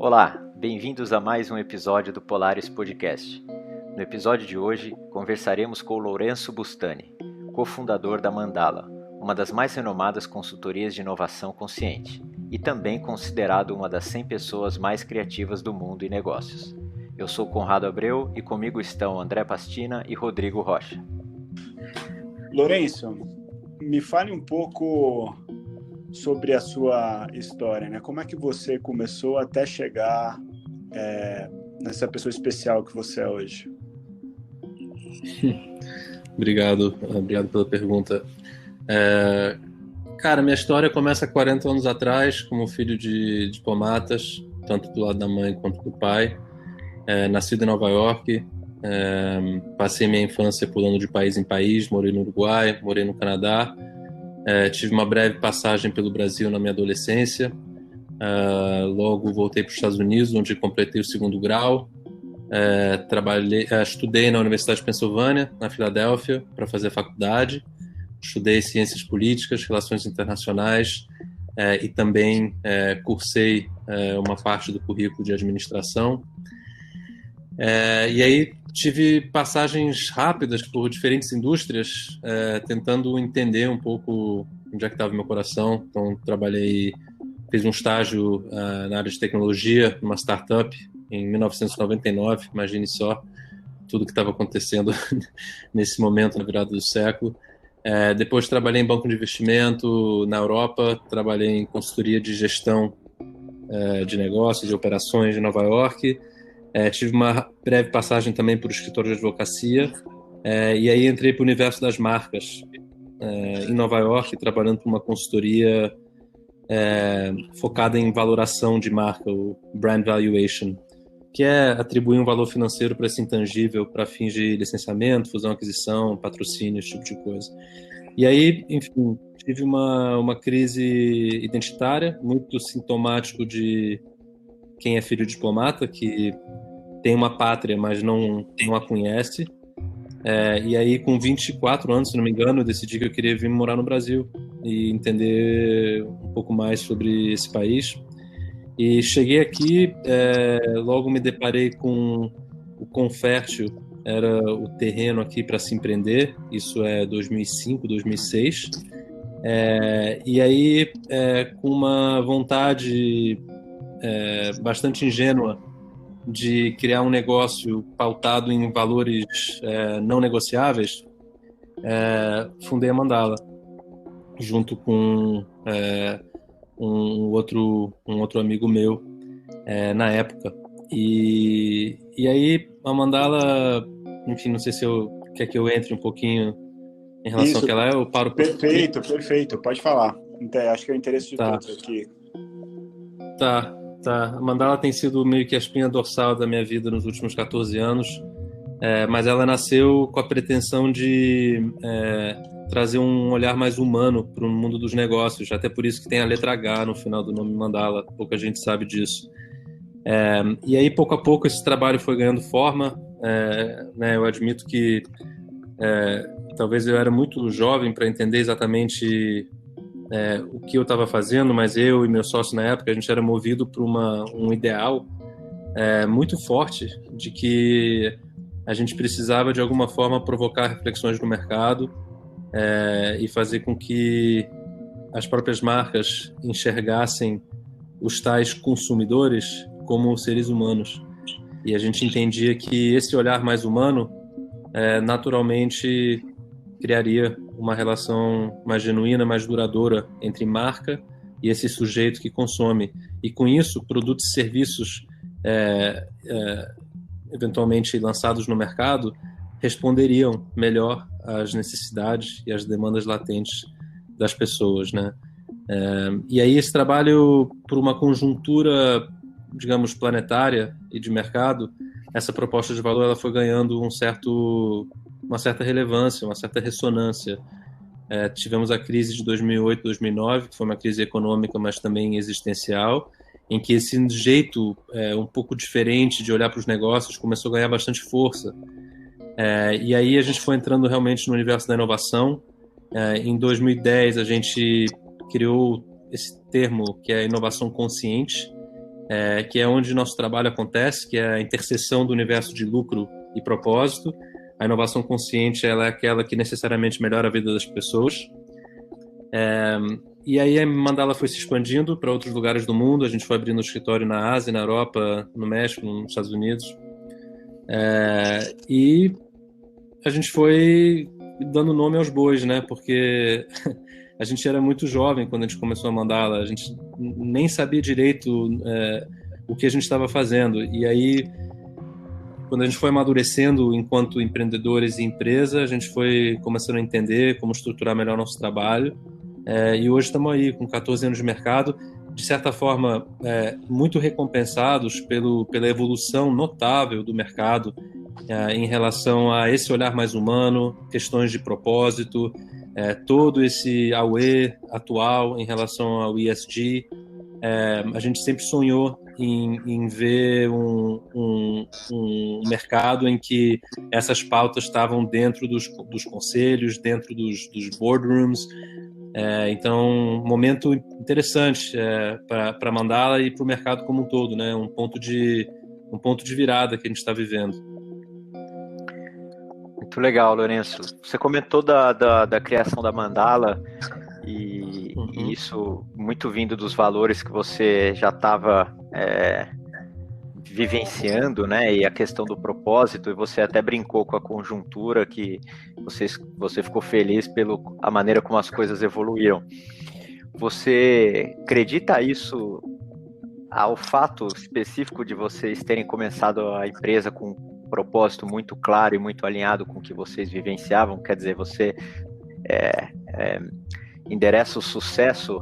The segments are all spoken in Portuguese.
Olá, bem-vindos a mais um episódio do Polaris Podcast. No episódio de hoje, conversaremos com o Lourenço Bustani, cofundador da Mandala, uma das mais renomadas consultorias de inovação consciente, e também considerado uma das 100 pessoas mais criativas do mundo em negócios. Eu sou Conrado Abreu e comigo estão André Pastina e Rodrigo Rocha. Lourenço, me fale um pouco sobre a sua história, né? Como é que você começou até chegar nessa pessoa especial que você é hoje? Obrigado pela pergunta. Cara, minha história começa 40 anos atrás, como filho de diplomatas, tanto do lado da mãe quanto do pai. Nascido em Nova York, passei minha infância pulando de país em país, morei no Uruguai, morei no Canadá, tive uma breve passagem pelo Brasil na minha adolescência, logo voltei para os Estados Unidos, onde completei o segundo grau, estudei na Universidade de Pensilvânia, na Filadélfia, para fazer faculdade, estudei ciências políticas, relações internacionais e também cursei uma parte do currículo de administração. E aí tive passagens rápidas por diferentes indústrias, tentando entender um pouco onde é que estava meu coração. Então fiz um estágio na área de tecnologia, numa startup, em 1999, imagine só tudo que estava acontecendo nesse momento, na virada do século. Depois trabalhei em banco de investimento na Europa, trabalhei em consultoria de gestão de negócios, de operações em Nova York. Tive uma breve passagem também por escritório de advocacia, e aí entrei para o universo das marcas em Nova York, trabalhando para uma consultoria focada em valoração de marca, o Brand Valuation, que é atribuir um valor financeiro para esse intangível para fins de licenciamento, fusão, aquisição, patrocínio, esse tipo de coisa. E aí, enfim, tive uma crise identitária, muito sintomático de quem é filho de diplomata, que tem uma pátria, mas não a conhece. E aí, com 24 anos, se não me engano, eu decidi que eu queria vir morar no Brasil e entender um pouco mais sobre esse país. E cheguei aqui, logo me deparei com o Confértil, era o terreno aqui para se empreender, isso é 2005, 2006. E aí, com uma vontade bastante ingênua de criar um negócio pautado em valores não negociáveis, fundei a Mandala, junto com um outro amigo meu na época. E aí a Mandala, enfim, não sei se quer que eu entre um pouquinho em relação ao que ela é, eu paro... Perfeito, pode falar. Acho que é o interesse de todos aqui. Tá. A Mandala tem sido meio que a espinha dorsal da minha vida nos últimos 14 anos, mas ela nasceu com a pretensão de trazer um olhar mais humano para o mundo dos negócios, até por isso que tem a letra H no final do nome Mandala, pouca gente sabe disso. E aí, pouco a pouco, esse trabalho foi ganhando forma. Eu admito que talvez eu era muito jovem para entender exatamente o que eu estava fazendo, mas eu e meu sócio na época, a gente era movido por um ideal muito forte de que a gente precisava, de alguma forma, provocar reflexões no mercado e fazer com que as próprias marcas enxergassem os tais consumidores como seres humanos. E a gente entendia que esse olhar mais humano naturalmente criaria uma relação mais genuína, mais duradoura entre marca e esse sujeito que consome. E com isso, produtos e serviços eventualmente lançados no mercado responderiam melhor às necessidades e às demandas latentes das pessoas, né? E aí esse trabalho, por uma conjuntura, digamos, planetária e de mercado, essa proposta de valor ela foi ganhando uma certa relevância, uma certa ressonância. Tivemos a crise de 2008, 2009, que foi uma crise econômica, mas também existencial, em que esse jeito um pouco diferente de olhar para os negócios começou a ganhar bastante força. E aí a gente foi entrando realmente no universo da inovação. Em 2010, a gente criou esse termo que é inovação consciente, que é onde nosso trabalho acontece, que é a interseção do universo de lucro e propósito. A inovação consciente, ela é aquela que necessariamente melhora a vida das pessoas. E aí a Mandala foi se expandindo para outros lugares do mundo. A gente foi abrindo escritório na Ásia, na Europa, no México, nos Estados Unidos. E a gente foi dando nome aos bois, né? Porque a gente era muito jovem quando a gente começou a Mandala. A gente nem sabia direito o que a gente estava fazendo. E aí, quando a gente foi amadurecendo enquanto empreendedores e empresa, a gente foi começando a entender como estruturar melhor nosso trabalho. E hoje estamos aí com 14 anos de mercado, de certa forma muito recompensados pela evolução notável do mercado em relação a esse olhar mais humano, questões de propósito, todo esse AUE atual em relação ao ESG. A gente sempre sonhou em ver um mercado em que essas pautas estavam dentro dos conselhos, dentro dos boardrooms. Então, um momento interessante para a Mandala e para o mercado como um todo, né? Um ponto de virada que a gente está vivendo. Muito legal, Lourenço. Você comentou da criação da Mandala e isso muito vindo dos valores que você já estava vivenciando, né? E a questão do propósito, e você até brincou com a conjuntura que você ficou feliz pela maneira como as coisas evoluíram. Você acredita isso ao fato específico de vocês terem começado a empresa com um propósito muito claro e muito alinhado com o que vocês vivenciavam? Quer dizer, você endereça o sucesso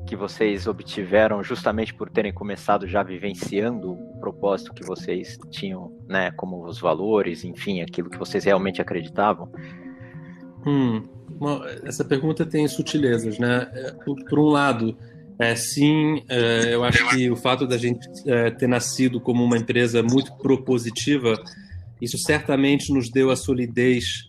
que vocês obtiveram justamente por terem começado já vivenciando o propósito que vocês tinham, né, como os valores, enfim, aquilo que vocês realmente acreditavam? Essa pergunta tem sutilezas, né? Por um lado, sim, eu acho que o fato da gente ter nascido como uma empresa muito propositiva, isso certamente nos deu a solidez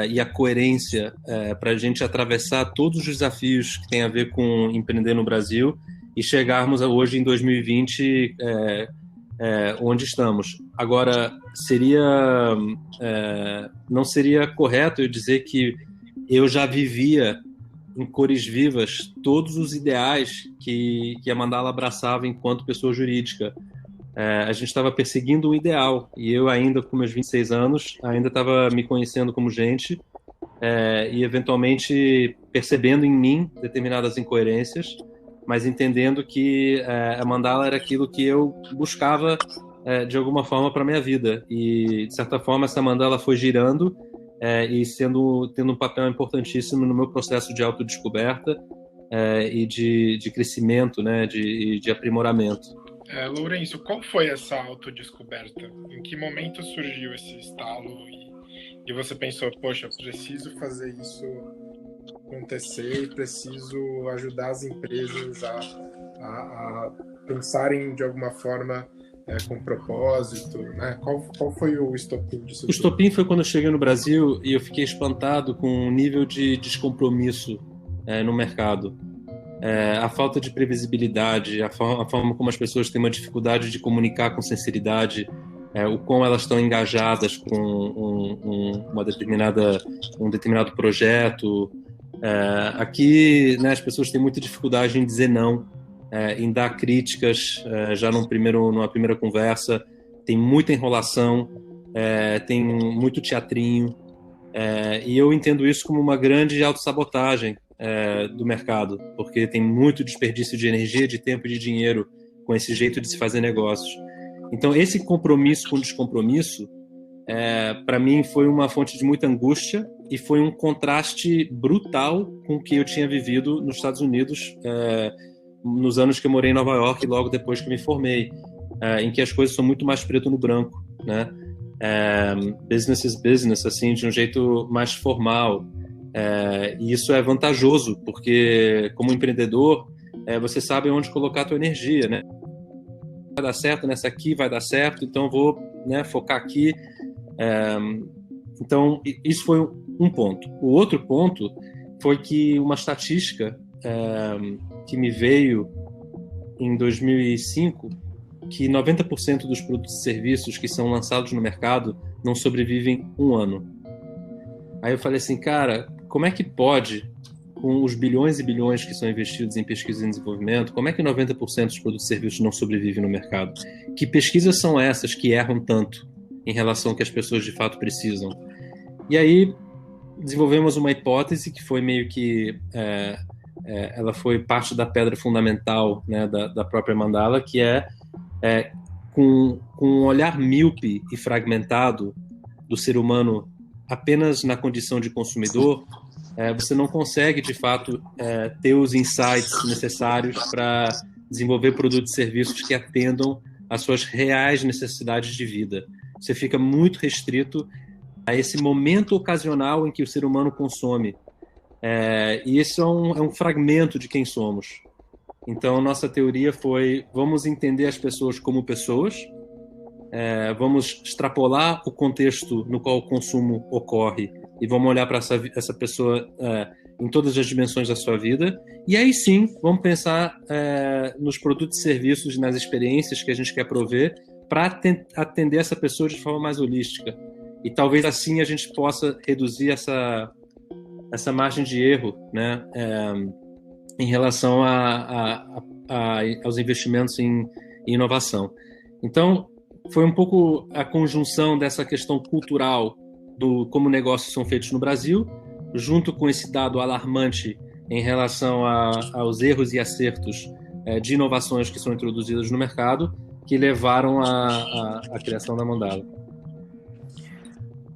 e a coerência para a gente atravessar todos os desafios que tem a ver com empreender no Brasil e chegarmos hoje em 2020 onde estamos. Agora, não seria correto eu dizer que eu já vivia em cores vivas todos os ideais que a Mandala abraçava enquanto pessoa jurídica. A gente estava perseguindo um ideal, e eu ainda, com meus 26 anos, ainda estava me conhecendo como gente e eventualmente percebendo em mim determinadas incoerências, mas entendendo que a Mandala era aquilo que eu buscava de alguma forma para a minha vida. E, de certa forma, essa Mandala foi girando e tendo um papel importantíssimo no meu processo de autodescoberta e de crescimento, né, de aprimoramento. Lourenço, qual foi essa autodescoberta? Em que momento surgiu esse estalo e você pensou, poxa, preciso fazer isso acontecer, preciso ajudar as empresas a pensarem de alguma forma com propósito, né? Qual foi o estopim disso? O estopim foi quando eu cheguei no Brasil e eu fiquei espantado com o nível de descompromisso no mercado. A falta de previsibilidade, a forma como as pessoas têm uma dificuldade de comunicar com sinceridade, o quão elas estão engajadas com um determinado projeto. Aqui, né, as pessoas têm muita dificuldade em dizer não, em dar críticas já numa primeira conversa. Tem muita enrolação, tem muito teatrinho, e eu entendo isso como uma grande autossabotagem do mercado, porque tem muito desperdício de energia, de tempo e de dinheiro com esse jeito de se fazer negócios. Então, esse compromisso com descompromisso, para mim, foi uma fonte de muita angústia e foi um contraste brutal com o que eu tinha vivido nos Estados Unidos nos anos que eu morei em Nova York e logo depois que me formei, em que as coisas são muito mais preto no branco, né? Business is business, assim, de um jeito mais formal. E isso é vantajoso, porque como empreendedor, você sabe onde colocar a tua energia, né? Vai dar certo nessa aqui, vai dar certo, então eu vou, né, focar aqui. Então, isso foi um ponto. O outro ponto foi que uma estatística que me veio em 2005 que 90% dos produtos e serviços que são lançados no mercado não sobrevivem um ano. Aí eu falei assim, cara, como é que pode, com os bilhões e bilhões que são investidos em pesquisa e desenvolvimento, como é que 90% dos produtos e serviços não sobrevivem no mercado? Que pesquisas são essas que erram tanto em relação ao que as pessoas de fato precisam? E aí desenvolvemos uma hipótese que foi meio que... ela foi parte da pedra fundamental, né, da própria Mandala, que com um olhar míope e fragmentado do ser humano apenas na condição de consumidor, você não consegue, de fato, ter os insights necessários para desenvolver produtos e serviços que atendam às suas reais necessidades de vida. Você fica muito restrito a esse momento ocasional em que o ser humano consome. E isso é um fragmento de quem somos. Então, nossa teoria foi: vamos entender as pessoas como pessoas, vamos extrapolar o contexto no qual o consumo ocorre e vamos olhar para essa pessoa em todas as dimensões da sua vida. E aí sim, vamos pensar nos produtos e serviços, nas experiências que a gente quer prover para atender essa pessoa de forma mais holística. E talvez assim a gente possa reduzir essa margem de erro, né, em relação aos investimentos em inovação. Então, foi um pouco a conjunção dessa questão cultural do como negócios são feitos no Brasil, junto com esse dado alarmante em relação aos erros e acertos de inovações que são introduzidas no mercado, que levaram à criação da Mandala.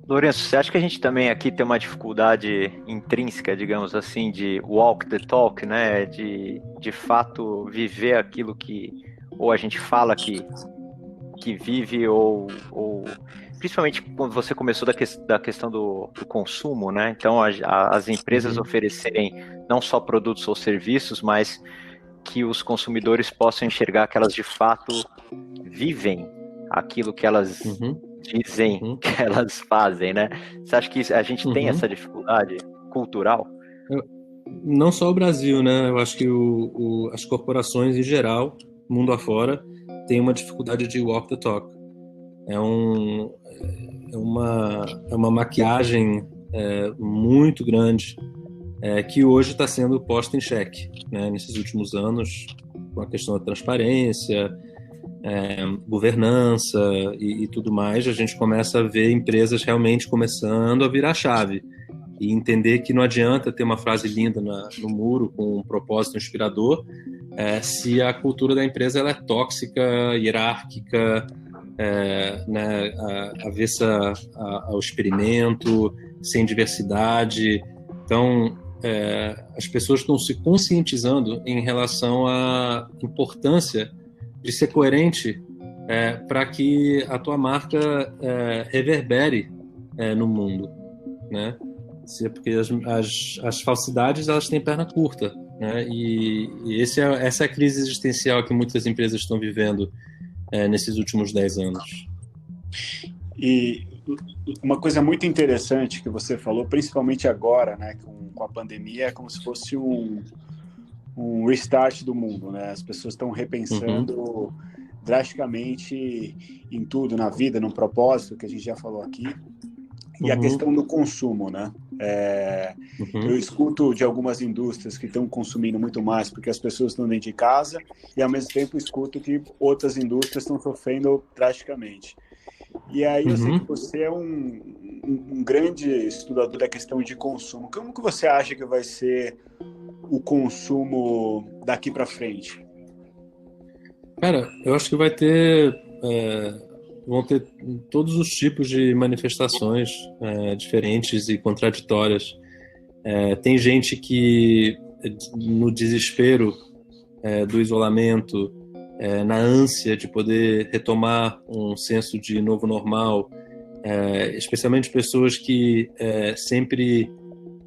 Lourenço, você acha que a gente também aqui tem uma dificuldade intrínseca, digamos assim, de walk the talk, né? De fato viver aquilo que ou a gente fala que vive, ou principalmente quando você começou da questão do consumo, né? Então as empresas oferecerem não só produtos ou serviços, mas que os consumidores possam enxergar que elas de fato vivem aquilo que elas dizem que elas fazem, né? Você acha que a gente tem essa dificuldade cultural? Não só o Brasil, né? Eu acho que as corporações em geral, mundo afora, têm uma dificuldade de walk the talk. É uma maquiagem muito grande que hoje está sendo posta em xeque, né? Nesses últimos anos, com a questão da transparência, governança e tudo mais, a gente começa a ver empresas realmente começando a virar a chave e entender que não adianta ter uma frase linda no muro com um propósito inspirador se a cultura da empresa ela é tóxica, hierárquica, né, avessa ao experimento, sem diversidade. Então, as pessoas estão se conscientizando em relação à importância de ser coerente para que a tua marca reverbere no mundo, né? Porque as falsidades elas têm perna curta, né? E essa é a crise existencial que muitas empresas estão vivendo nesses últimos 10 anos. E uma coisa muito interessante que você falou, principalmente agora, né, com a pandemia, é como se fosse um restart do mundo, né? As pessoas estão repensando drasticamente em tudo, na vida, no propósito, que a gente já falou aqui, e a questão do consumo, né? Eu escuto de algumas indústrias que estão consumindo muito mais porque as pessoas estão dentro de casa, e ao mesmo tempo escuto que outras indústrias estão sofrendo drasticamente. E aí eu sei que você é um grande estudador da questão de consumo. Como que você acha que vai ser o consumo daqui para frente? Cara, eu acho que vão ter todos os tipos de manifestações diferentes e contraditórias. Tem gente que, no desespero do isolamento, na ânsia de poder retomar um senso de novo normal, especialmente pessoas que sempre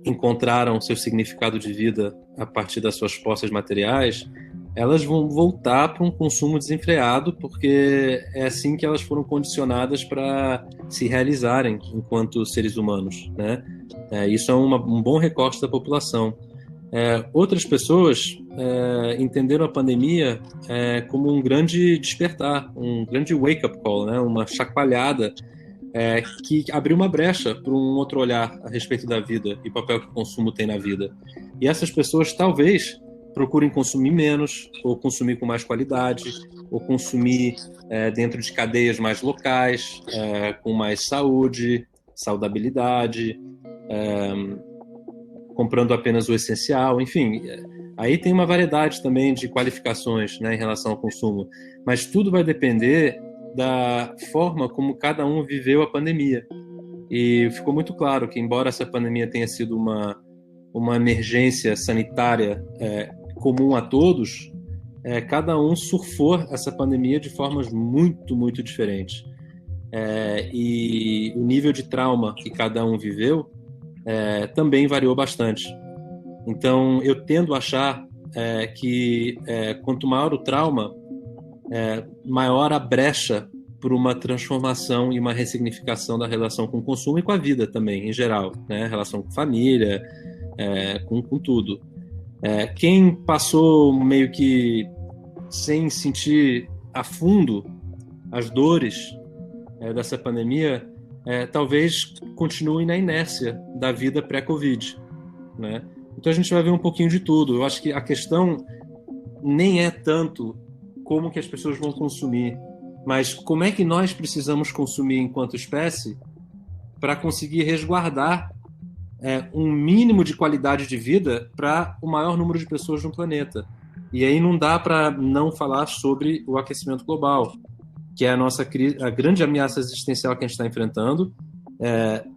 encontraram seu significado de vida a partir das suas posses materiais, elas vão voltar para um consumo desenfreado, porque é assim que elas foram condicionadas para se realizarem enquanto seres humanos, né? Isso é um bom recorte da população. Outras pessoas entenderam a pandemia como um grande despertar, um grande wake-up call, né? Uma chacoalhada que abriu uma brecha para um outro olhar a respeito da vida e o papel que o consumo tem na vida. E essas pessoas talvez procurem consumir menos, ou consumir com mais qualidade, ou consumir dentro de cadeias mais locais, com mais saúde, saudabilidade, comprando apenas o essencial, enfim. Aí tem uma variedade também de qualificações, né, em relação ao consumo, mas tudo vai depender da forma como cada um viveu a pandemia. E ficou muito claro que, embora essa pandemia tenha sido uma emergência sanitária comum a todos, cada um surfou essa pandemia de formas muito, muito diferentes. E o nível de trauma que cada um viveu também variou bastante. Então, eu tendo a achar que quanto maior o trauma, maior a brecha por uma transformação e uma ressignificação da relação com o consumo e com a vida também, em geral, né? Relação com família, com tudo. Quem passou meio que sem sentir a fundo as dores dessa pandemia, talvez continuem na inércia da vida pré-Covid, né? Então a gente vai ver um pouquinho de tudo. Eu acho que a questão nem é tanto como que as pessoas vão consumir, mas como é que nós precisamos consumir enquanto espécie para conseguir resguardar um mínimo de qualidade de vida para o maior número de pessoas no planeta. E aí não dá para não falar sobre o aquecimento global, que é a grande ameaça existencial que a gente está enfrentando.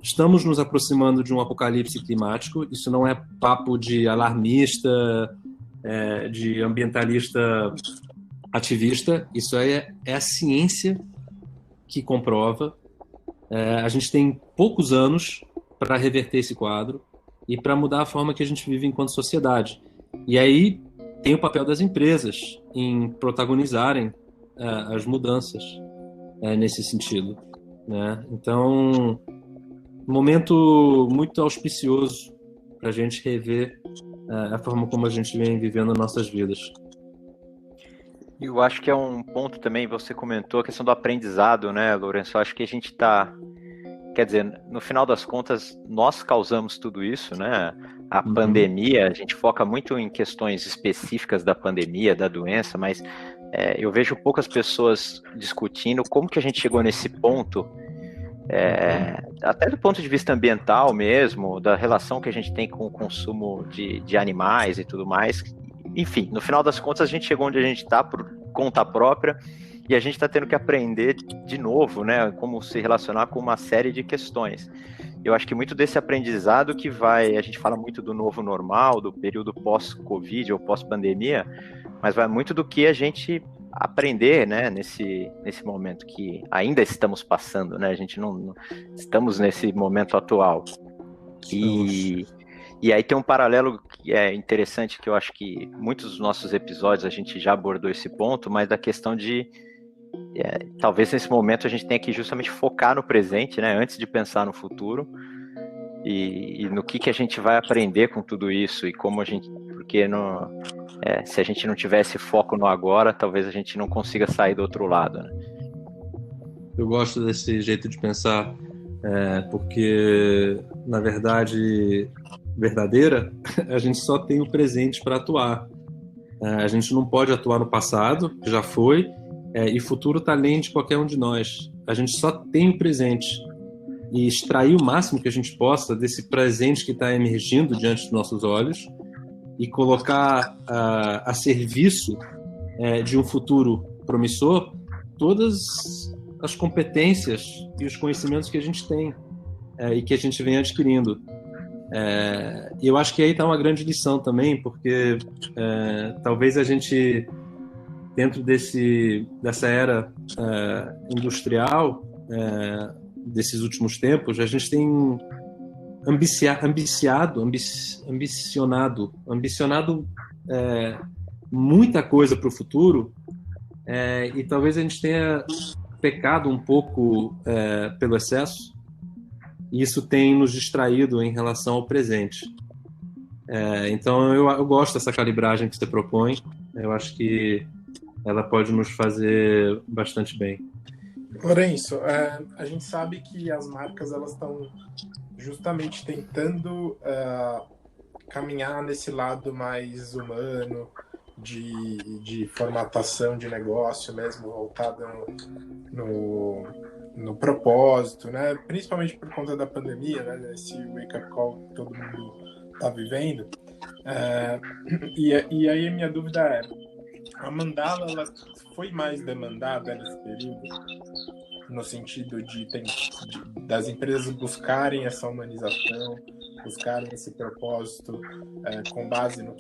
Estamos nos aproximando de um apocalipse climático. Isso não é papo de alarmista, de ambientalista ativista. Isso é a ciência que comprova. A gente tem poucos anos para reverter esse quadro e para mudar a forma que a gente vive enquanto sociedade. E aí tem o papel das empresas em protagonizarem as mudanças nesse sentido, né? Então, momento muito auspicioso para a gente rever a forma como a gente vem vivendo nossas vidas. Eu acho que é um ponto também, você comentou a questão do aprendizado, né, Lourenço? Eu acho que a gente está... Quer dizer, no final das contas, nós causamos tudo isso, né? A pandemia, a gente foca muito em questões específicas da pandemia, da doença, mas eu vejo poucas pessoas discutindo como que a gente chegou nesse ponto, até do ponto de vista ambiental mesmo, da relação que a gente tem com o consumo de animais e tudo mais. Enfim, no final das contas, a gente chegou onde a gente está por conta própria, e a gente está tendo que aprender de novo, né, como se relacionar com uma série de questões. Eu acho que muito desse aprendizado que a gente fala muito do novo normal, do período pós-Covid ou pós-pandemia, mas vai muito do que a gente aprender, né, nesse momento que ainda estamos passando, né, a gente não estamos nesse momento atual. E aí tem um paralelo que é interessante, que eu acho que muitos dos nossos episódios a gente já abordou esse ponto, mas da questão de talvez nesse momento a gente tenha que justamente focar no presente, né, antes de pensar no futuro, e no que a gente vai aprender com tudo isso, e como a gente, porque se a gente não tivesse foco no agora, talvez a gente não consiga sair do outro lado, né? Eu gosto desse jeito de pensar, porque na verdade verdadeira, a gente só tem o presente para atuar. A gente não pode atuar no passado, que já foi, e o futuro está além de qualquer um de nós. A gente só tem o presente. E extrair o máximo que a gente possa desse presente que está emergindo diante dos nossos olhos e colocar a serviço de um futuro promissor todas as competências e os conhecimentos que a gente tem e que a gente vem adquirindo. E eu acho que aí está uma grande lição também, porque talvez a gente, dentro dessa era industrial, desses últimos tempos, a gente tem ambicionado muita coisa para o futuro, e talvez a gente tenha pecado um pouco pelo excesso, e isso tem nos distraído em relação ao presente. Então eu gosto dessa calibragem que você propõe. Eu acho que ela pode nos fazer bastante bem. Lourenço, a gente sabe que as marcas elas estão justamente tentando caminhar nesse lado mais humano, de formatação de negócio mesmo, voltado no propósito, né? Principalmente por conta da pandemia, né? Esse wake-up call que todo mundo está vivendo. E aí minha dúvida é, a Mandala ela foi mais demandada nesse período, no sentido das empresas buscarem essa humanização, buscarem esse propósito com base no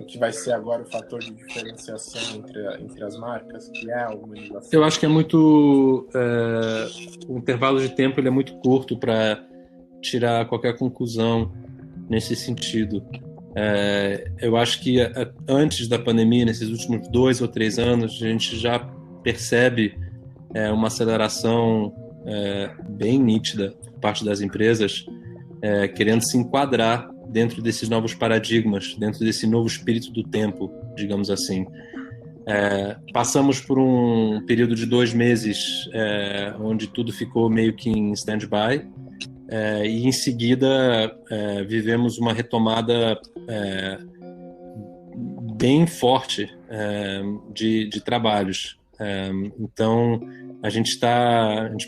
que vai ser agora o fator de diferenciação entre as marcas, que é a humanização? Eu acho que é muito... o intervalo de tempo ele é muito curto para tirar qualquer conclusão nesse sentido. Eu acho que antes da pandemia, nesses últimos 2 ou 3 anos, a gente já percebe uma aceleração bem nítida por parte das empresas querendo se enquadrar dentro desses novos paradigmas, dentro desse novo espírito do tempo, digamos assim. Passamos por um período de 2 meses onde tudo ficou meio que em stand-by, e em seguida vivemos uma retomada bem forte de trabalhos. Então a gente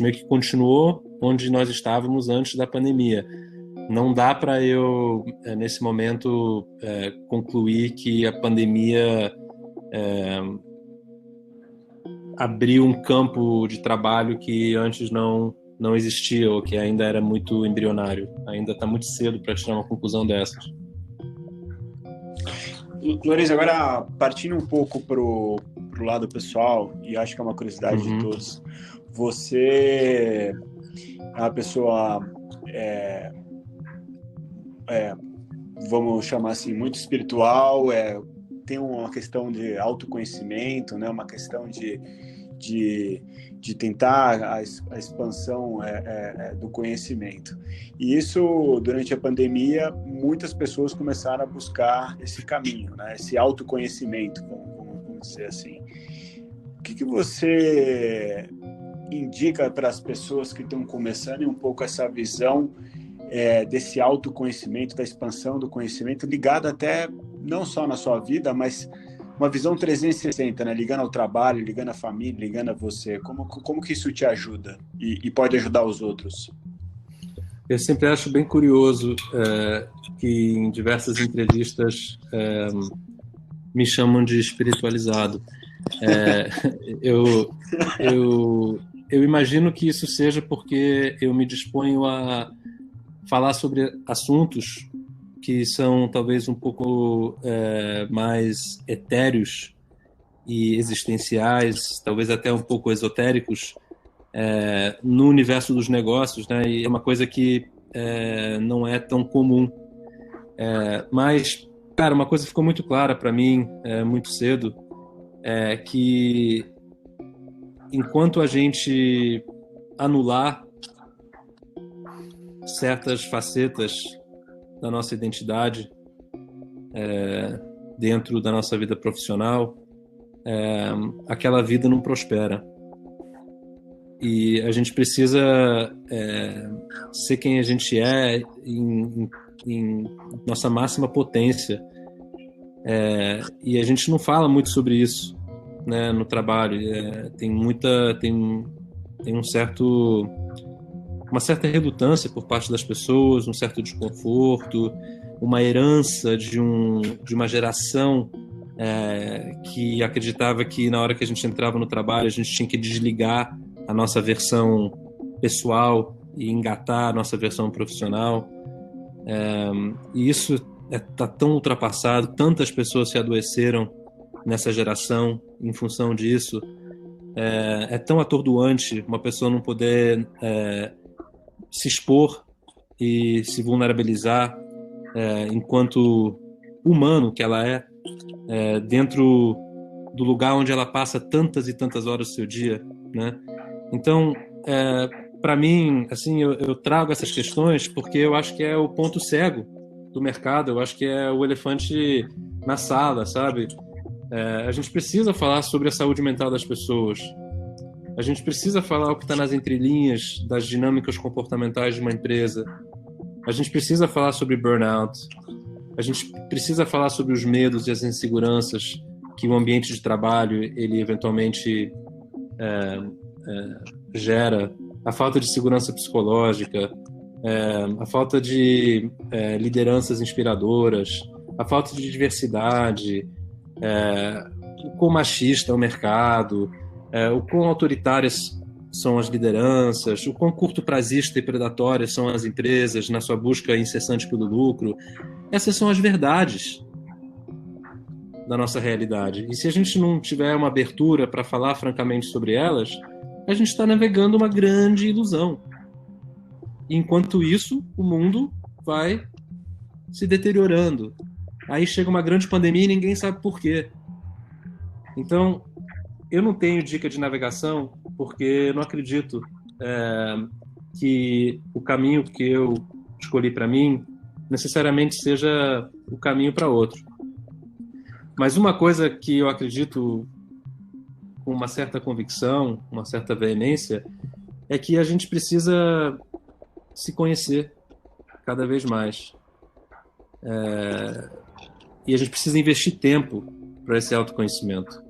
meio que continuou onde nós estávamos antes da pandemia. Não dá para eu nesse momento concluir que a pandemia abriu um campo de trabalho que antes não existia, ou que ainda era muito embrionário. Ainda está muito cedo para tirar uma conclusão dessas. Lourenço, agora partindo um pouco pro lado pessoal, e acho que é uma curiosidade de todos, você é uma pessoa, vamos chamar assim, muito espiritual, tem uma questão de autoconhecimento, né? Uma questão de tentar a expansão do conhecimento. E isso, durante a pandemia, muitas pessoas começaram a buscar esse caminho, né? Esse autoconhecimento, vamos dizer assim. O que você indica para as pessoas que estão começando um pouco essa visão desse autoconhecimento, da expansão do conhecimento, ligado até não só na sua vida, mas uma visão 360, né? Ligando ao trabalho, ligando à família, ligando a você. Como que isso te ajuda e pode ajudar os outros? Eu sempre acho bem curioso que em diversas entrevistas me chamam de espiritualizado. Eu imagino que isso seja porque eu me disponho a falar sobre assuntos que são talvez um pouco mais etéreos e existenciais, talvez até um pouco esotéricos, no universo dos negócios, né? E é uma coisa que não é tão comum. Mas, cara, uma coisa ficou muito clara para mim muito cedo, que enquanto a gente anular certas facetas da nossa identidade dentro da nossa vida profissional, aquela vida não prospera. E a gente precisa ser quem a gente é em nossa máxima potência. E a gente não fala muito sobre isso, né, no trabalho. Tem uma certa relutância por parte das pessoas, um certo desconforto, uma herança de uma geração que acreditava que na hora que a gente entrava no trabalho a gente tinha que desligar a nossa versão pessoal e engatar a nossa versão profissional. E isso está tão ultrapassado, tantas pessoas se adoeceram nessa geração em função disso. É tão atordoante uma pessoa não poder se expor e se vulnerabilizar enquanto humano que ela dentro do lugar onde ela passa tantas e tantas horas do seu dia, né? Então, para mim, assim, eu trago essas questões porque eu acho que é o ponto cego do mercado, eu acho que é o elefante na sala, sabe? A gente precisa falar sobre a saúde mental das pessoas. A gente precisa falar o que está nas entrelinhas das dinâmicas comportamentais de uma empresa. A gente precisa falar sobre burnout. A gente precisa falar sobre os medos e as inseguranças que o ambiente de trabalho ele eventualmente gera, a falta de segurança psicológica, a falta de lideranças inspiradoras, a falta de diversidade, o quão machista é o mercado, o quão autoritárias são as lideranças, o quão curto-prazista e predatórias são as empresas na sua busca incessante pelo lucro. Essas são as verdades da nossa realidade. E se a gente não tiver uma abertura para falar francamente sobre elas, a gente está navegando uma grande ilusão. Enquanto isso, o mundo vai se deteriorando. Aí chega uma grande pandemia e ninguém sabe por quê. Então, eu não tenho dica de navegação porque eu não acredito que o caminho que eu escolhi para mim necessariamente seja o caminho para outro. Mas uma coisa que eu acredito com uma certa convicção, uma certa veemência, é que a gente precisa se conhecer cada vez mais. E a gente precisa investir tempo para esse autoconhecimento.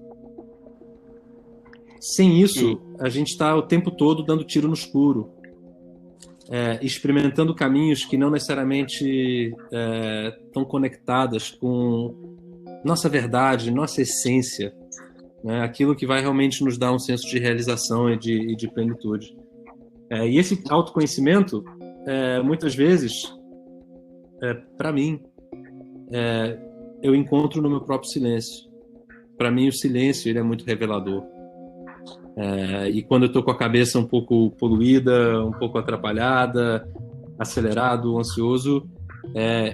Sem isso, a gente está o tempo todo dando tiro no escuro, experimentando caminhos que não necessariamente estão conectadas com nossa verdade, nossa essência, né? Aquilo que vai realmente nos dar um senso de realização e de plenitude. E esse autoconhecimento, muitas vezes, para mim, eu encontro no meu próprio silêncio. Para mim, o silêncio ele é muito revelador. E quando eu estou com a cabeça um pouco poluída, um pouco atrapalhada, acelerado, ansioso,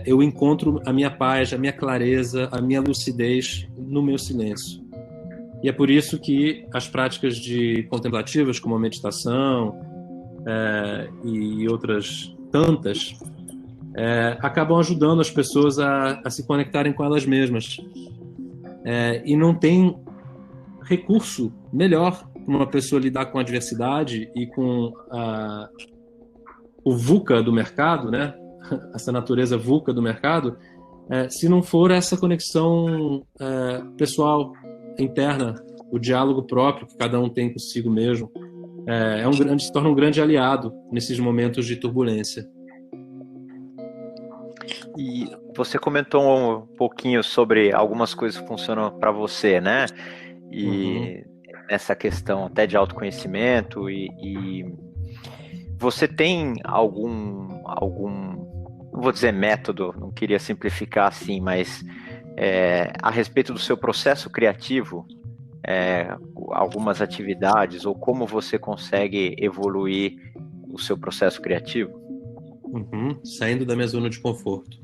eu encontro a minha paz, a minha clareza, a minha lucidez no meu silêncio. E é por isso que as práticas contemplativas, como a meditação e outras tantas, acabam ajudando as pessoas a se conectarem com elas mesmas. E não tem recurso melhor para uma pessoa lidar com a adversidade e com o VUCA do mercado, né? Essa natureza VUCA do mercado, se não for essa conexão pessoal, interna, o diálogo próprio que cada um tem consigo mesmo, se torna um grande aliado nesses momentos de turbulência. E você comentou um pouquinho sobre algumas coisas que funcionam para você, né? E nessa questão até de autoconhecimento e você tem algum, não vou dizer método, não queria simplificar assim, mas a respeito do seu processo criativo, algumas atividades ou como você consegue evoluir o seu processo criativo? Saindo da minha zona de conforto.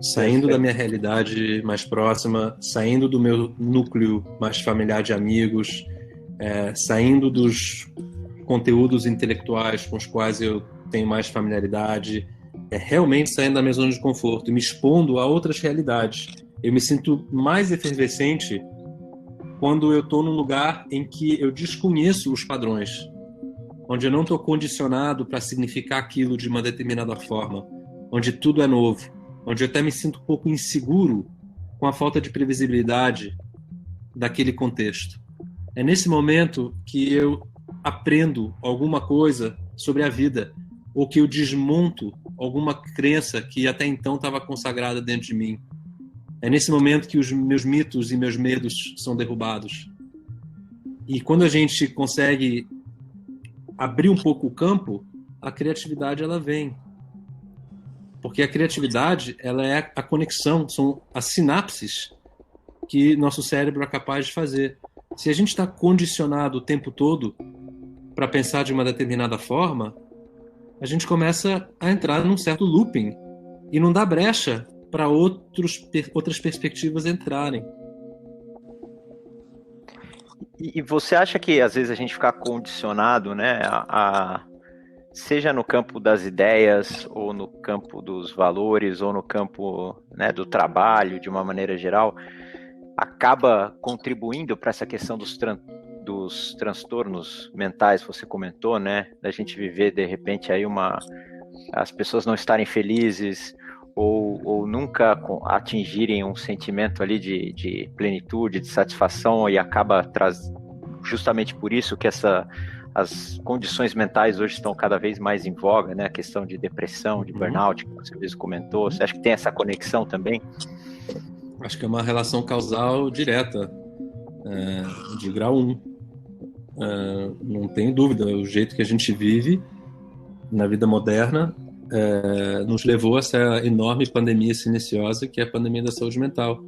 Saindo da minha realidade mais próxima, saindo do meu núcleo mais familiar de amigos, saindo dos conteúdos intelectuais com os quais eu tenho mais familiaridade, realmente saindo da minha zona de conforto e me expondo a outras realidades. Eu me sinto mais efervescente quando eu estou num lugar em que eu desconheço os padrões, onde eu não estou condicionado para significar aquilo de uma determinada forma, onde tudo é novo, onde eu até me sinto um pouco inseguro com a falta de previsibilidade daquele contexto. É nesse momento que eu aprendo alguma coisa sobre a vida, ou que eu desmonto alguma crença que até então estava consagrada dentro de mim. É nesse momento que os meus mitos e meus medos são derrubados. E quando a gente consegue abrir um pouco o campo, a criatividade ela vem. Porque a criatividade ela é a conexão, são as sinapses que nosso cérebro é capaz de fazer. Se a gente está condicionado o tempo todo para pensar de uma determinada forma, a gente começa a entrar num certo looping e não dá brecha para outras perspectivas entrarem. E você acha que às vezes a gente fica condicionado, né, a seja no campo das ideias, ou no campo dos valores, ou no campo, né, do trabalho, de uma maneira geral, acaba contribuindo para essa questão dos transtornos mentais, você comentou, né? Da gente viver, de repente, aí as pessoas não estarem felizes, ou nunca atingirem um sentimento ali de plenitude, de satisfação, e acaba justamente por isso que as condições mentais hoje estão cada vez mais em voga, né? A questão de depressão, de burnout, que você mesmo comentou. Você acha que tem essa conexão também? Acho que é uma relação causal direta, de grau 1. Não tenho dúvida. O jeito que a gente vive na vida moderna nos levou a essa enorme pandemia silenciosa que é a pandemia da saúde mental.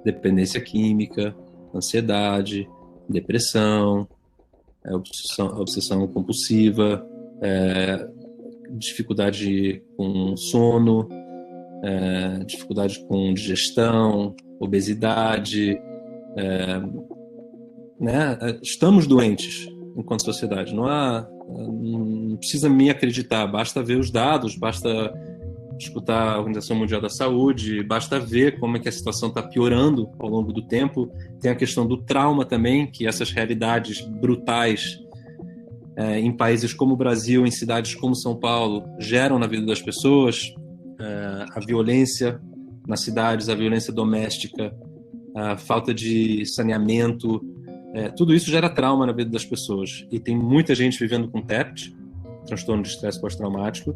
Dependência química, ansiedade, depressão, obsessão compulsiva, dificuldade com sono, dificuldade com digestão, obesidade, né? Estamos doentes enquanto sociedade. Não precisa me acreditar, basta ver os dados, basta escutar a Organização Mundial da Saúde, basta ver como é que a situação está piorando ao longo do tempo. Tem a questão do trauma também, que essas realidades brutais em países como o Brasil, em cidades como São Paulo, geram na vida das pessoas. A violência nas cidades, a violência doméstica, a falta de saneamento, tudo isso gera trauma na vida das pessoas. E tem muita gente vivendo com TEPT, transtorno de estresse pós-traumático,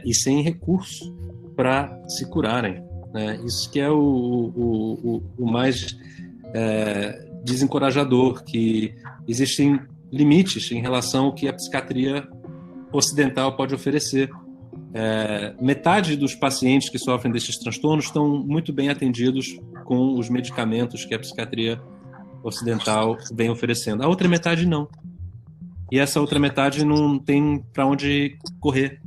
e sem recurso para se curarem. Isso que é o mais desencorajador, que existem limites em relação ao que a psiquiatria ocidental pode oferecer. Metade dos pacientes que sofrem desses transtornos estão muito bem atendidos com os medicamentos que a psiquiatria ocidental vem oferecendo. A outra metade não. E essa outra metade não tem para onde correr.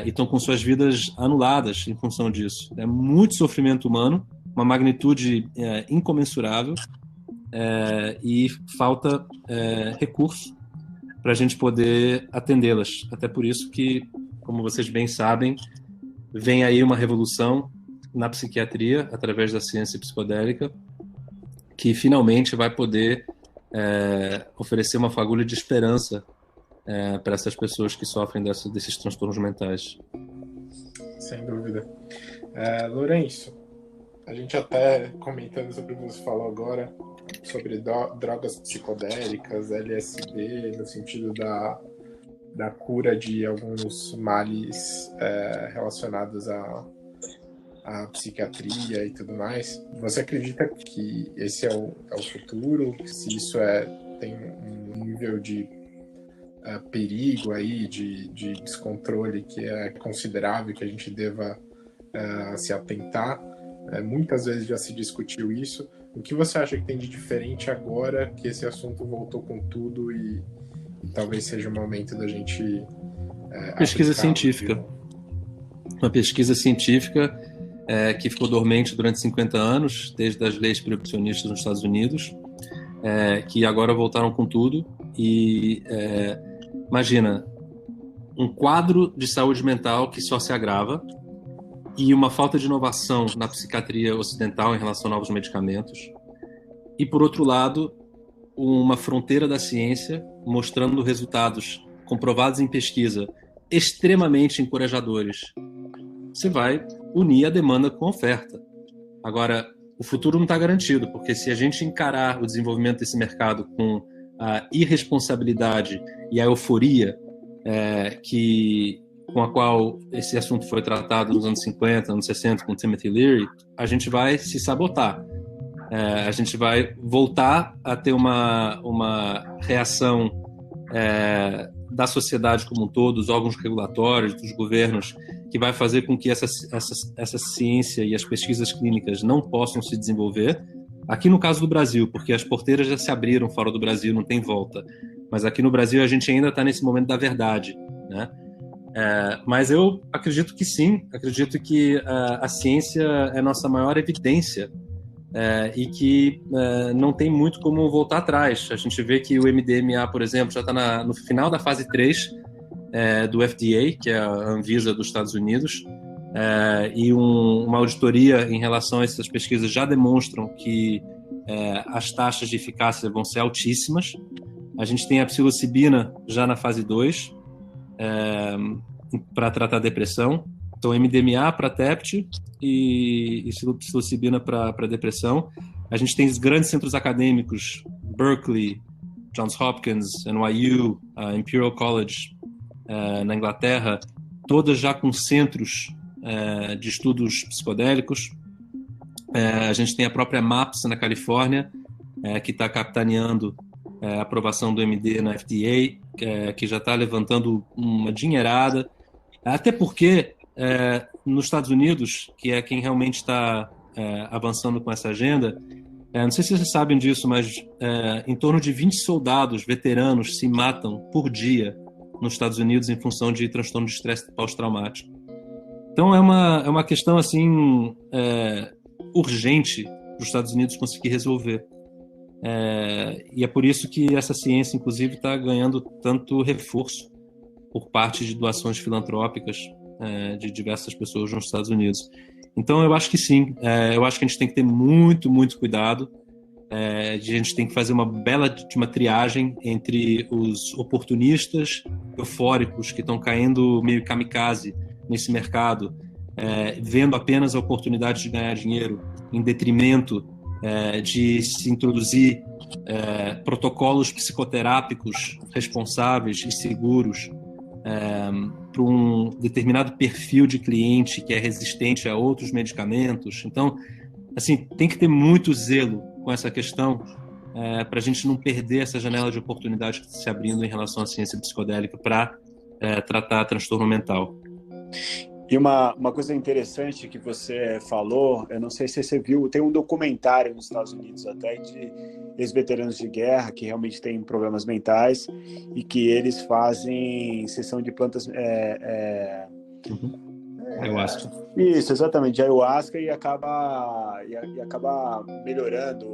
E estão com suas vidas anuladas em função disso. É muito sofrimento humano, uma magnitude incomensurável, e falta recurso para a gente poder atendê-las. Até por isso que, como vocês bem sabem, vem aí uma revolução na psiquiatria, através da ciência psicodélica, que finalmente vai poder oferecer uma fagulha de esperança para essas pessoas que sofrem desses transtornos mentais. Sem dúvida. Lourenço, a gente até comentando sobre o que você falou agora, sobre drogas psicodélicas, LSD, no sentido da cura de alguns males relacionados à psiquiatria e tudo mais. Você acredita que esse é o futuro? Se isso tem um nível de perigo aí, de descontrole que é considerável, que a gente deva se atentar? Muitas vezes já se discutiu isso. O que você acha que tem de diferente agora que esse assunto voltou com tudo e talvez seja o momento da gente pesquisa científica. Uma pesquisa científica que ficou dormente durante 50 anos, desde as leis proibicionistas nos Estados Unidos, que agora voltaram com tudo. E imagina, um quadro de saúde mental que só se agrava, e uma falta de inovação na psiquiatria ocidental em relação a novos medicamentos. E, por outro lado, uma fronteira da ciência mostrando resultados comprovados em pesquisa extremamente encorajadores. Você vai unir a demanda com a oferta. Agora, o futuro não está garantido, porque se a gente encarar o desenvolvimento desse mercado com a irresponsabilidade e a euforia com a qual esse assunto foi tratado nos anos 50, anos 60, com Timothy Leary, a gente vai se sabotar. A gente vai voltar a ter uma reação da sociedade como um todo, dos órgãos regulatórios, dos governos, que vai fazer com que essa ciência e as pesquisas clínicas não possam se desenvolver. Aqui no caso do Brasil, porque as porteiras já se abriram fora do Brasil, não tem volta. Mas aqui no Brasil a gente ainda está nesse momento da verdade, né? Mas eu acredito que sim, acredito que a ciência é a nossa maior evidência, e que não tem muito como voltar atrás. A gente vê que o MDMA, por exemplo, já está no final da fase 3, do FDA, que é a Anvisa dos Estados Unidos, e uma auditoria em relação a essas pesquisas já demonstram que as taxas de eficácia vão ser altíssimas. A gente tem a psilocibina já na fase 2 para tratar depressão. Então, MDMA para TEPT e psilocibina para depressão. A gente tem os grandes centros acadêmicos, Berkeley, Johns Hopkins, NYU, Imperial College na Inglaterra, todas já com centros de estudos psicodélicos. A gente tem a própria MAPS na Califórnia, que está capitaneando a aprovação do MD na FDA, que já está levantando uma dinheirada. Até porque, nos Estados Unidos, que é quem realmente está avançando com essa agenda, não sei se vocês sabem disso, mas em torno de 20 soldados veteranos se matam por dia nos Estados Unidos em função de transtorno de estresse pós-traumático. Então é uma questão assim urgente para os Estados Unidos conseguir resolver. E é por isso que essa ciência, inclusive, está ganhando tanto reforço por parte de doações filantrópicas de diversas pessoas nos Estados Unidos. Então, eu acho que sim. Eu acho que a gente tem que ter muito, muito cuidado. A gente tem que fazer uma bela triagem entre os oportunistas eufóricos que estão caindo meio kamikaze nesse mercado, vendo apenas a oportunidade de ganhar dinheiro em detrimento de se introduzir protocolos psicoterápicos responsáveis e seguros para um determinado perfil de cliente que é resistente a outros medicamentos. Então, assim, tem que ter muito zelo com essa questão para a gente não perder essa janela de oportunidade que está se abrindo em relação à ciência psicodélica para tratar transtorno mental. E uma coisa interessante que você falou, eu não sei se você viu, tem um documentário nos Estados Unidos até de ex-veteranos de guerra que realmente têm problemas mentais e que eles fazem sessão de plantas... Ayahuasca. Isso, exatamente, de ayahuasca e acaba melhorando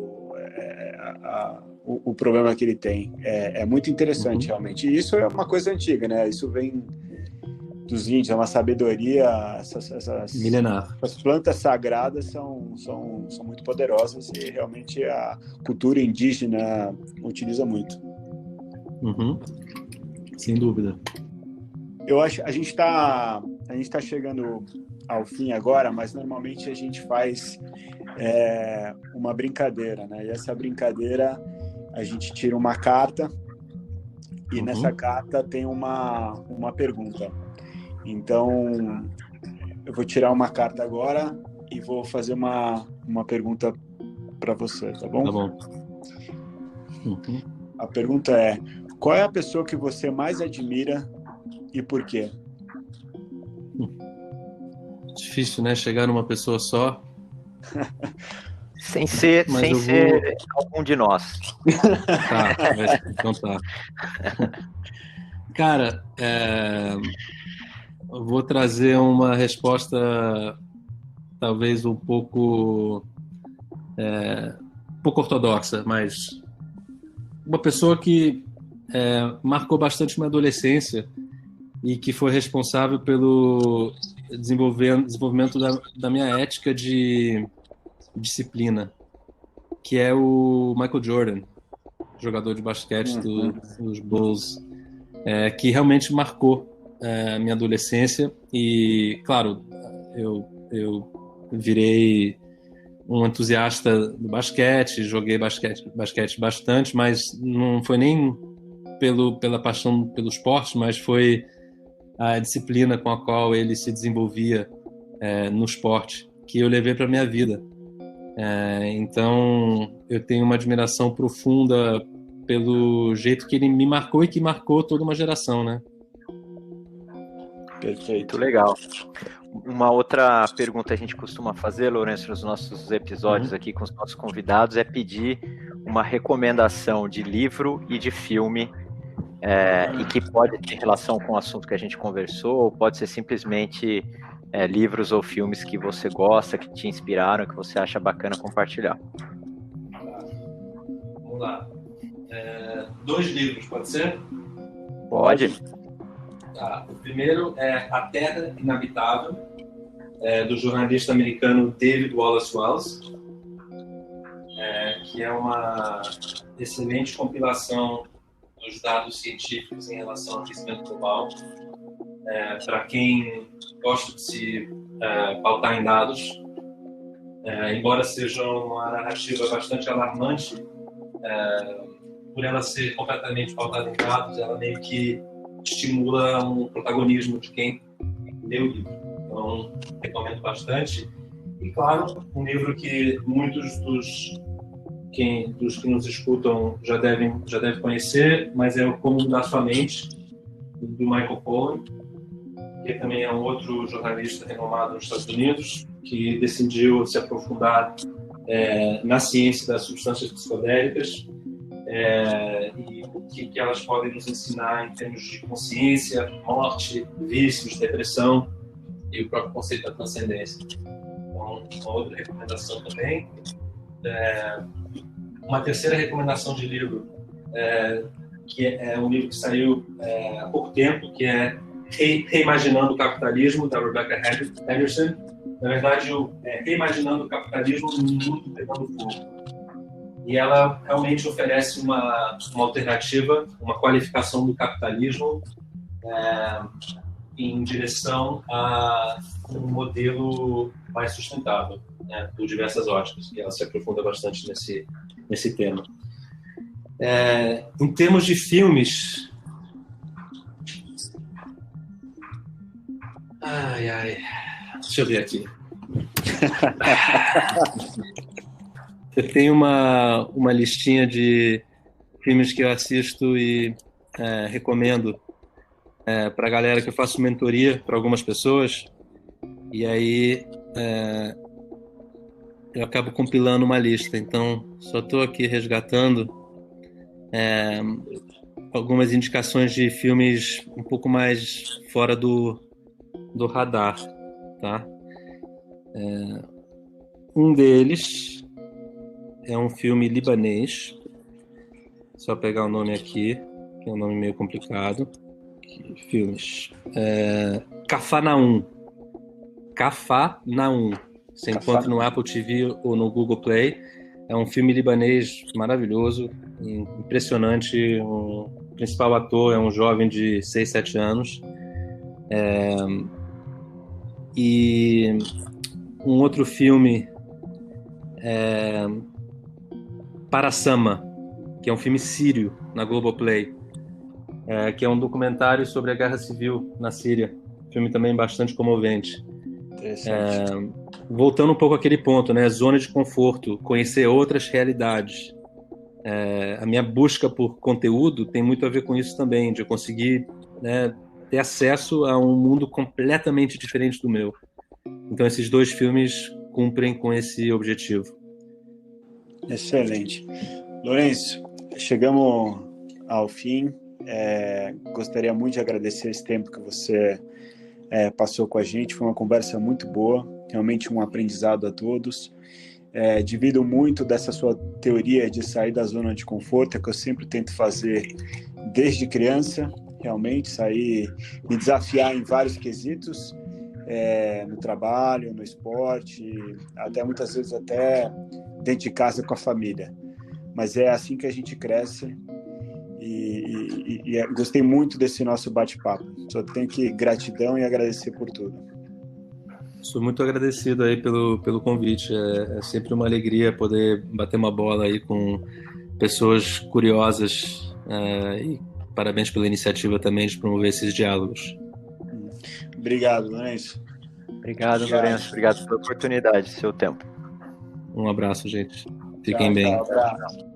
o problema que ele tem. É muito interessante, realmente. E isso é uma coisa antiga, né? Isso vem dos índios, é uma sabedoria. Milenar. As plantas sagradas são muito poderosas e realmente a cultura indígena utiliza muito. Sem dúvida. Eu acho a gente está chegando ao fim agora, mas normalmente a gente faz uma brincadeira, né? E essa brincadeira a gente tira uma carta e nessa carta tem uma pergunta. Então, eu vou tirar uma carta agora e vou fazer uma pergunta para você, tá bom? Tá bom. A pergunta é: qual é a pessoa que você mais admira e por quê? Difícil, né? Chegar numa pessoa só. Sem ser algum de nós. Tá, então tá. Cara, eu vou trazer uma resposta talvez um pouco ortodoxa, mas uma pessoa que marcou bastante minha adolescência e que foi responsável pelo desenvolvimento da minha ética de disciplina, que é o Michael Jordan, jogador de basquete dos Bulls, que realmente marcou a minha adolescência. E, claro, eu virei um entusiasta do basquete, joguei basquete bastante, mas não foi nem pela paixão pelo esporte, mas foi a disciplina com a qual ele se desenvolvia no esporte que eu levei para minha vida. Então, eu tenho uma admiração profunda pelo jeito que ele me marcou e que marcou toda uma geração, né? Perfeito. Muito legal. Uma outra pergunta que a gente costuma fazer, Lourenço, nos nossos episódios aqui com os nossos convidados, é pedir uma recomendação de livro e de filme e que pode ter relação com o assunto que a gente conversou, ou pode ser simplesmente livros ou filmes que você gosta, que te inspiraram, que você acha bacana compartilhar. Vamos lá. 2 livros, pode ser? Pode. O primeiro é A Terra Inabitável, do jornalista americano David Wallace Wells, que é uma excelente compilação dos dados científicos em relação ao aquecimento global. Para quem gosta de se pautar em dados, embora seja uma narrativa bastante alarmante, por ela ser completamente pautada em dados, ela meio que estimula um protagonismo de quem lê o livro. Então, recomendo bastante. E, claro, um livro que muitos dos que nos escutam já devem conhecer, mas é o Como Mudar Sua Mente, do Michael Pollan, que também é um outro jornalista renomado nos Estados Unidos, que decidiu se aprofundar na ciência das substâncias psicodélicas e o que elas podem nos ensinar em termos de consciência, morte, vícios, depressão e o próprio conceito da transcendência. Então, uma outra recomendação também. Uma terceira recomendação de livro, que é um livro que saiu há pouco tempo, que é Reimaginando o Capitalismo, da Rebecca Henderson. Na verdade, Reimaginando o Capitalismo no Mundo Pegando Fogo. E ela realmente oferece uma alternativa, uma qualificação do capitalismo em direção a um modelo mais sustentável, por diversas óticas, e ela se aprofunda bastante nesse tema. Em termos de filmes... Deixa eu ver aqui. Eu tenho uma listinha de filmes que eu assisto e recomendo para a galera, que eu faço mentoria para algumas pessoas, e aí eu acabo compilando uma lista. Então, só estou aqui resgatando algumas indicações de filmes um pouco mais fora do radar, tá? Um deles é um filme libanês, só pegar o nome aqui, que é um nome meio complicado. Filmes. Cafarnaum. Você encontra no Apple TV ou no Google Play. É um filme libanês maravilhoso, impressionante. O principal ator é um jovem de 6, 7 anos. E um outro filme é Parasama, que é um filme sírio na Globoplay, que é um documentário sobre a guerra civil na Síria. Filme também bastante comovente. Voltando um pouco àquele ponto, né? Zona de conforto, conhecer outras realidades. A minha busca por conteúdo tem muito a ver com isso também, de eu conseguir, né, ter acesso a um mundo completamente diferente do meu. Então esses dois filmes cumprem com esse objetivo. Excelente. Lourenço, chegamos ao fim. Gostaria muito de agradecer esse tempo que você passou com a gente. Foi uma conversa muito boa, realmente um aprendizado a todos. Divido muito dessa sua teoria de sair da zona de conforto, que eu sempre tento fazer desde criança, realmente sair, me desafiar em vários quesitos, no trabalho, no esporte, até muitas vezes até dentro de casa com a família. Mas é assim que a gente cresce. E gostei muito desse nosso bate-papo. Só tenho que gratidão e agradecer por tudo. Sou muito agradecido aí pelo convite. É sempre uma alegria poder bater uma bola aí com pessoas curiosas, e parabéns pela iniciativa também de promover esses diálogos. Obrigado, Lourenço. Obrigado, Lourenço. Obrigado pela oportunidade, seu tempo. Um abraço, gente. Fiquem bem. Tchau, abraço.